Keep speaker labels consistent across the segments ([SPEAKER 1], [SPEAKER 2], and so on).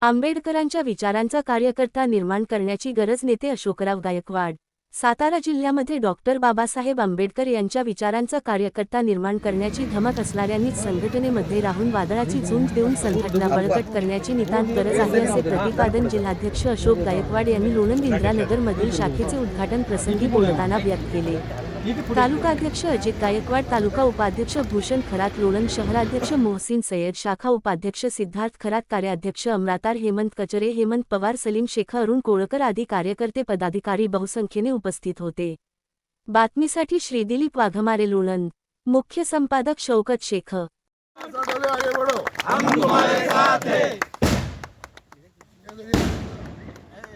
[SPEAKER 1] आंबेडकरांच्या विचारांचा कार्यकर्ता निर्माण करण्याची गरज नेते अशोकराव गायकवाड। सातारा जिल्ह्यामध्ये डॉक्टर बाबासाहेब आंबेडकर यांच्या विचारांचा कार्यकर्ता निर्माण करण्याची धमक असणाऱ्यांनीच संघटनेमध्ये राहून वादळाची झुंज देऊन संघटना बळकट करण्याची नितांत गरज आहे, असे प्रतिपादन जिल्हाध्यक्ष अशोक गायकवाड यांनी लोणंद इंदिरानगरमधील शाखेचे उद्घाटन प्रसंगी बोलताना व्यक्त केले। तालुकाध्यक्ष अजित गायकवाड, तालुका उपाध्यक्ष भूषण खरात, लोणंद शहराध्यक्ष मोहसिन सय्यद, शाखा उपाध्यक्ष सिद्धार्थ खरात, कार्याध्यक्ष अमरातार, हेमंत कचरे, हेमंत पवार, सलीम शेख, अरुण कोळकर आदी कार्यकर्ते पदाधिकारी बहुसंख्येने उपस्थित होते। बातमीसाठी श्रीदिलीप वाघमारे, लोणंद। मुख्य संपादक शौकत शेख।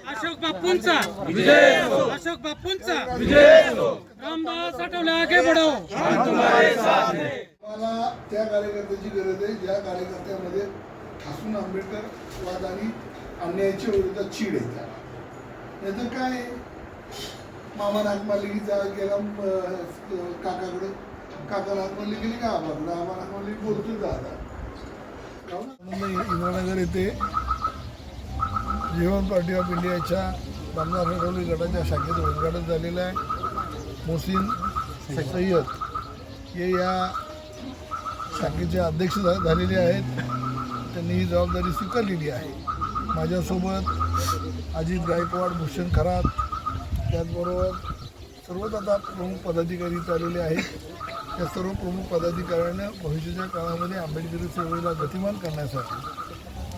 [SPEAKER 2] अशोक बापूंचा विजय हो, अशोक बापूंचा विजय हो, रामदास आठवले आगे बढ़ो, हम तुम्हारे साथ हैं।
[SPEAKER 3] मला त्या कार्यकर्त्याची गरज आहे ज्या कार्यकर्त्यामध्ये ठासून आंबेडकर आणि अन्यायाच्या विरोधात चीड आहे त्याला। नाहीतर काय मामा नागमाली गेला काकाकडे, काका नागमाली गेली का आबाकडे, आबा नागमाली बोलतोय दादा। इंदिरानगर येथे जीवन पार्टी ऑफ इंडियाच्या रामदास आठवले गटाच्या शाखेचं उद्घाटन झालेलं आहे। मोहसिन सय्यद हे या शाखेचे अध्यक्ष झालेले आहेत। त्यांनी ही जबाबदारी स्वीकारलेली आहे। माझ्यासोबत अजित गायकवाड, भूषण खरात, त्याचबरोबर सर्वच आता प्रमुख पदाधिकारी आलेले आहेत। या सर्व प्रमुख पदाधिकाऱ्यांना भविष्याच्या काळामध्ये आंबेडकरी चळवळीला गतिमान करण्यासाठी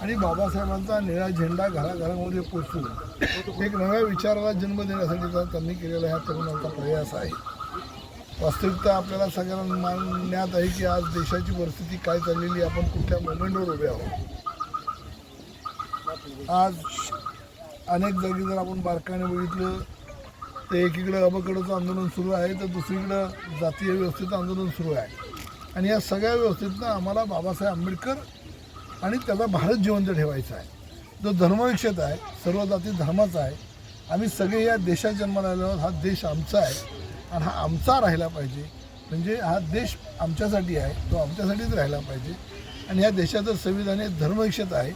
[SPEAKER 3] आणि बाबासाहेबांचा निळा झेंडा घराघरामध्ये पोचवून एक नव्या विचाराला जन्म देण्यासाठी त्यांनी केलेला हा तरुणांचा प्रयास आहे। वास्तविकता आपल्याला सगळ्यांना मानण्यात आहे की आज देशाची परिस्थिती काय चाललेली, आपण कुठल्या मोमेंटवर उभे आहोत। आज अनेक जागी जर आपण बारकाईने बघितलं तर एकीकडे अबकडचं आंदोलन सुरू आहे तर दुसरीकडं जातीय व्यवस्थेचं आंदोलन सुरू आहे। आणि या सगळ्या व्यवस्थेतनं आम्हाला बाबासाहेब आंबेडकर आणि त्याचा भारत जिवंत ठेवायचा आहे, जो धर्मविक्षेत आहे, सर्व जाती धर्माचा आहे। आम्ही सगळे या देशात जन्माला आल्यावर हा देश आमचा आहे आणि हा आमचा राहिला पाहिजे। म्हणजे हा देश आमच्यासाठी आहे, तो आमच्यासाठीच राहिला पाहिजे। आणि या देशाचं संविधान हे धर्मविक्षेत आहे।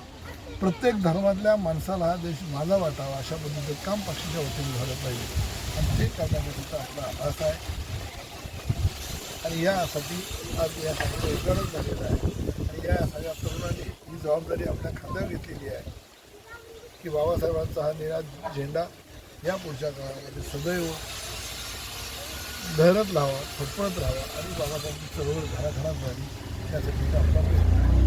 [SPEAKER 3] प्रत्येक धर्मातल्या माणसाला हा देश माझा वाटावा अशा पद्धतीचं काम पक्षाच्या वतीने झालं पाहिजे आणि ते करण्याकरिता आपला आभास आहे। आणि यासाठी आज या सगळं उद्घाटन झालेलं आहे आणि या सगळ्या तरुणांनी ही जबाबदारी आपल्या खांद्यावर घेतलेली आहे की बाबासाहेबांचा हा निळा झेंडा या पुढच्या काळामध्ये सदैव लहरत राहावा, फडफडत राहावा आणि बाबासाहेबांची चळवळ घराघरात व्हावी यासाठी आपला प्रयत्न आहे।